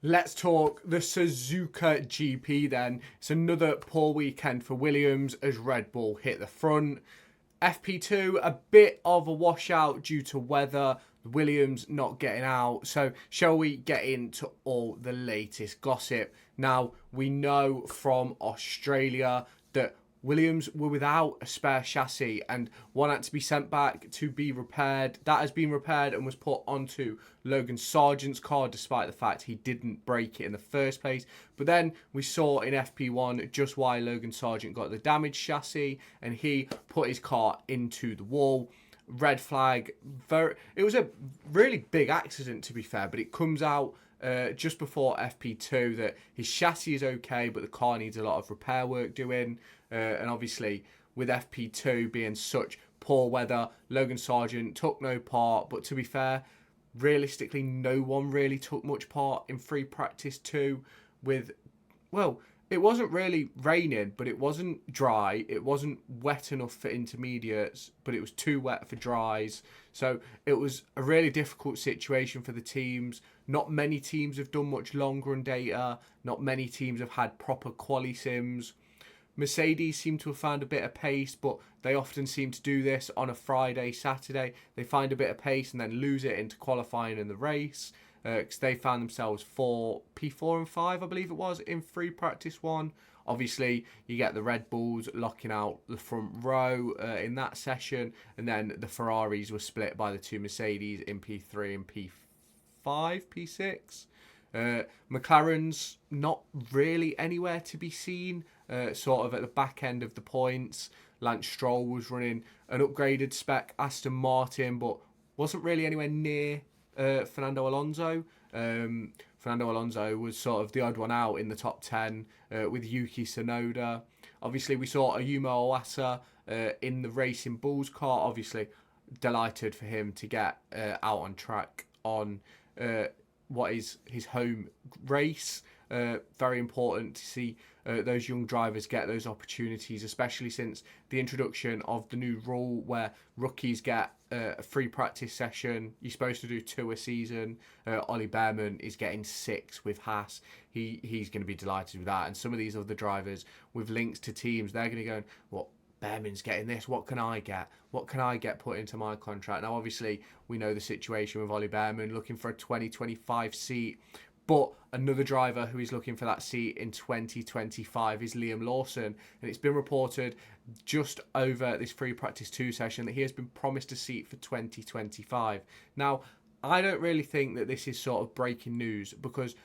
Let's talk the Suzuka GP then. It's another poor weekend for Williams as Red Bull hit the front. FP2, a bit of a washout due to weather. Williams not getting out. So shall we get into all the latest gossip? Now, we know from Australia that Williams were without a spare chassis and one had to be sent back to be repaired. That has been repaired and was put onto Logan Sargeant's car despite the fact he didn't break it in the first place. But then we saw in FP1 just why Logan Sargeant got the damaged chassis and he put his car into the wall. Red flag. It was a really big accident to be fair, but it comes out just before FP2 that his chassis is okay, but the car needs a lot of repair work doing. And obviously, with FP2 being such poor weather, Logan Sargeant took no part. But to be fair, realistically, no one really took much part in free practice 2 with, well, it wasn't really raining, but it wasn't dry. It wasn't wet enough for intermediates, but it was too wet for dries. So it was a really difficult situation for the teams. Not many teams have done much long run data. Not many teams have had proper quali sims. Mercedes seem to have found a bit of pace, but they often seem to do this on a Friday, Saturday. They find a bit of pace and then lose it into qualifying in the race. Because they found themselves P4 and 5, I believe it was, in free practice 1. Obviously, you get the Red Bulls locking out the front row in that session, and then the Ferraris were split by the two Mercedes in P3 and P5, P6. McLaren's not really anywhere to be seen, sort of at the back end of the points. Lance Stroll was running an upgraded spec Aston Martin, but wasn't really anywhere near Fernando Alonso. Fernando Alonso was sort of the odd one out in the top 10 with Yuki Tsunoda. Obviously, we saw Ayumu Iwassa in the Racing Bulls car. Obviously, delighted for him to get out on track on what is his home race. Very important to see those young drivers get those opportunities, especially since the introduction of the new rule where rookies get a free practice session. You're supposed to do 2 a season. Ollie Behrman is getting 6 with Haas. He's going to be delighted with that. And some of these other drivers with links to teams, they're going to go, what? Behrman's getting this. What can I get? What can I get put into my contract? Now, obviously, we know the situation with Ollie Behrman looking for a 2025 seat. But another driver who is looking for that seat in 2025 is Liam Lawson. And it's been reported just over this free practice 2 session that he has been promised a seat for 2025. Now, I don't really think that this is sort of breaking news because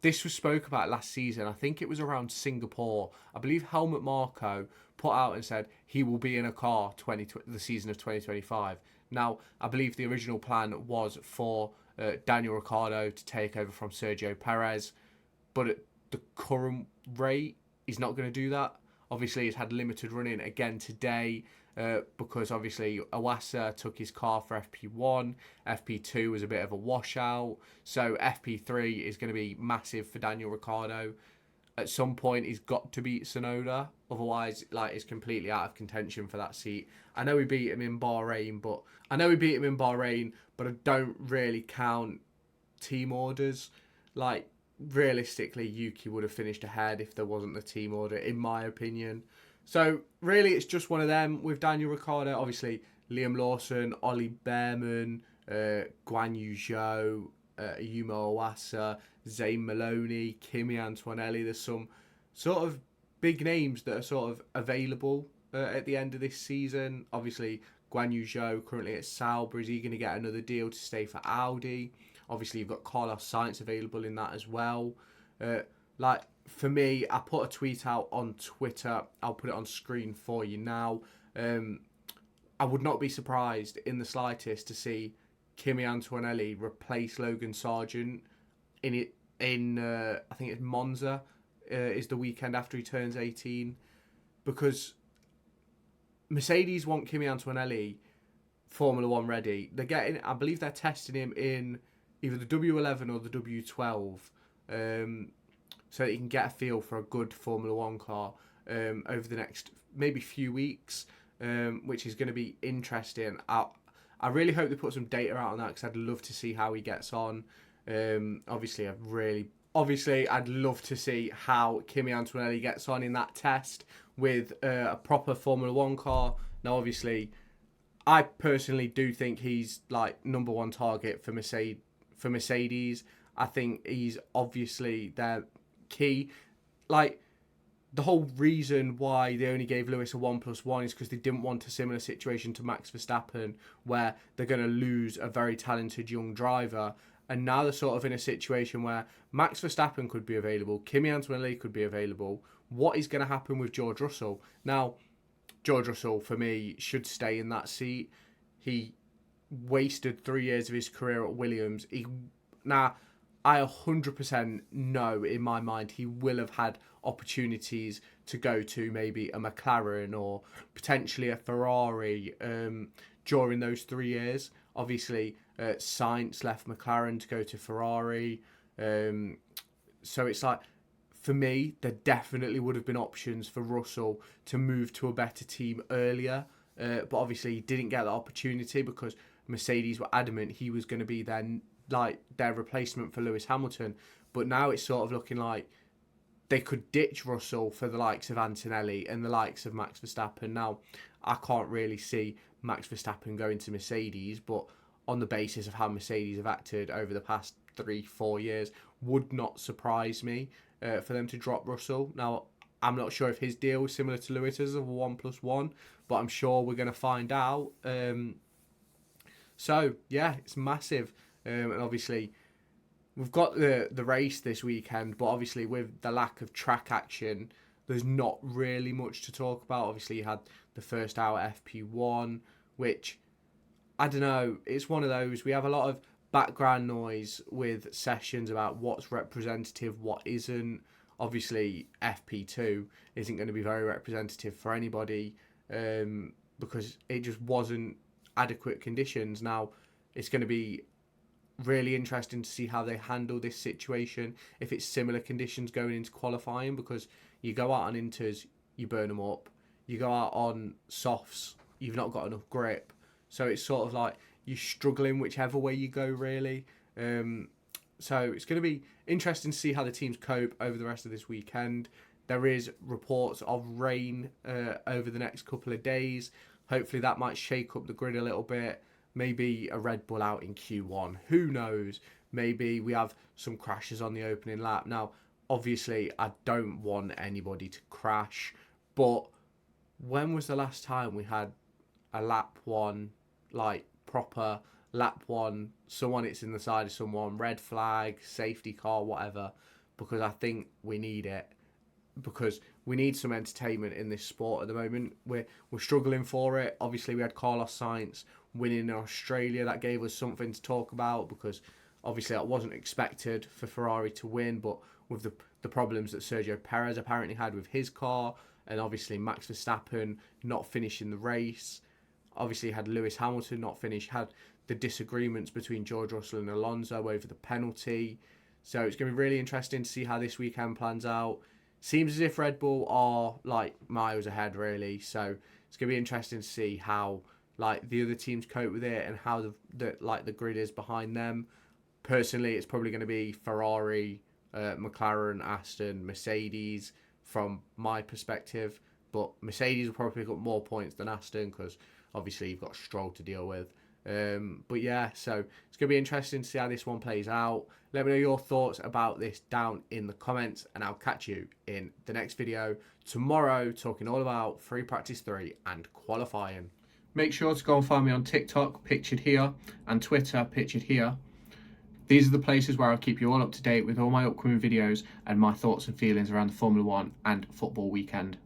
this was spoke about last season. I think it was around Singapore. I believe Helmut Marko put out and said he will be in a car the season of 2025. Now, I believe the original plan was for Daniel Ricciardo to take over from Sergio Perez, but at the current rate, he's not going to do that. Obviously, he's had limited running again today because obviously Iwassa took his car for FP1. FP2 was a bit of a washout. So FP3 is going to be massive for Daniel Ricciardo. At some point, he's got to beat Tsunoda. Otherwise, he's completely out of contention for that seat. I know we beat him in Bahrain, but I don't really count team orders. Realistically, Yuki would have finished ahead if there wasn't the team order, in my opinion. So, really, it's just one of them with Daniel Ricciardo. Obviously, Liam Lawson, Ollie Behrman, Guan Yu Zhou, Ayumu Iwassa, Zane Maloney, Kimi Antonelli. There's some sort of big names that are sort of available at the end of this season. Obviously, Guan Yu Zhou currently at Sauber. Is he going to get another deal to stay for Audi? Obviously, you've got Carlos Sainz available in that as well. For me, I put a tweet out on Twitter. I'll put it on screen for you now. I would not be surprised in the slightest to see Kimi Antonelli replace Logan Sargeant in I think it's Monza is the weekend after he turns 18, because Mercedes want Kimi Antonelli Formula 1 ready. I believe they're testing him in either the W11 or the W12 so that he can get a feel for a good Formula 1 car over the next maybe few weeks, which is going to be interesting. I really hope they put some data out on that because I'd love to see how he gets on. Obviously, a really obviously, I'd love to see how Kimi Antonelli gets on in that test with a proper Formula One car. Now, obviously, I personally do think he's like number one target for Mercedes. I think he's obviously their key. Like, the whole reason why they only gave Lewis a 1+1 is because they didn't want a similar situation to Max Verstappen, where they're going to lose a very talented young driver. And now they're sort of in a situation where Max Verstappen could be available, Kimi Antonelli could be available. What is going to happen with George Russell? Now, George Russell, for me, should stay in that seat. He wasted 3 years of his career at Williams. Now, I 100% know in my mind he will have had opportunities to go to maybe a McLaren or potentially a Ferrari during those 3 years. Obviously, Sainz left McLaren to go to Ferrari. So it's like, for me, there definitely would have been options for Russell to move to a better team earlier. But obviously, he didn't get that opportunity because Mercedes were adamant he was going to be their replacement for Lewis Hamilton. But now it's sort of looking like they could ditch Russell for the likes of Antonelli and the likes of Max Verstappen. Now, I can't really see Max Verstappen going to Mercedes, but on the basis of how Mercedes have acted over the past 3-4 years, would not surprise me for them to drop Russell. Now, I'm not sure if his deal is similar to Lewis's of a 1+1, but I'm sure we're going to find out. So, yeah, it's massive. And obviously, we've got the race this weekend, but obviously with the lack of track action, there's not really much to talk about. Obviously, you had the first hour FP1, which, I don't know, it's one of those, we have a lot of background noise with sessions about what's representative, what isn't. Obviously, FP2 isn't going to be very representative for anybody because it just wasn't adequate conditions. Now, it's going to be really interesting to see how they handle this situation if it's similar conditions going into qualifying, because you go out on inters, you burn them up. You go out on softs, you've not got enough grip. So it's sort of like you're struggling whichever way you go, really. So it's going to be interesting to see how the teams cope over the rest of this weekend. There is reports of rain over the next couple of days. Hopefully that might shake up the grid a little bit. Maybe a Red Bull out in Q1. Who knows? Maybe we have some crashes on the opening lap. Now, obviously, I don't want anybody to crash. But when was the last time we had a lap one, like proper lap one, someone hits in the side of someone, red flag, safety car, whatever? Because I think we need it. Because we need some entertainment in this sport at the moment. We're struggling for it. Obviously, we had Carlos Sainz winning in Australia. That gave us something to talk about, because obviously that wasn't expected for Ferrari to win, but with the problems that Sergio Perez apparently had with his car, and obviously Max Verstappen not finishing the race, obviously had Lewis Hamilton not finish, had the disagreements between George Russell and Alonso over the penalty. So it's going to be really interesting to see how this weekend plans out. Seems as if Red Bull are like miles ahead, really. So it's going to be interesting to see how like the other teams cope with it and how the grid is behind them. Personally, it's probably going to be Ferrari, McLaren, Aston, Mercedes from my perspective. But Mercedes will probably pick up more points than Aston because obviously you've got Stroll to deal with. But yeah, so it's going to be interesting to see how this one plays out. Let me know your thoughts about this down in the comments, and I'll catch you in the next video tomorrow, talking all about free practice 3 and qualifying. Make sure to go and find me on TikTok, pictured here, and Twitter, pictured here. These are the places where I'll keep you all up to date with all my upcoming videos and my thoughts and feelings around the Formula 1 and football weekend.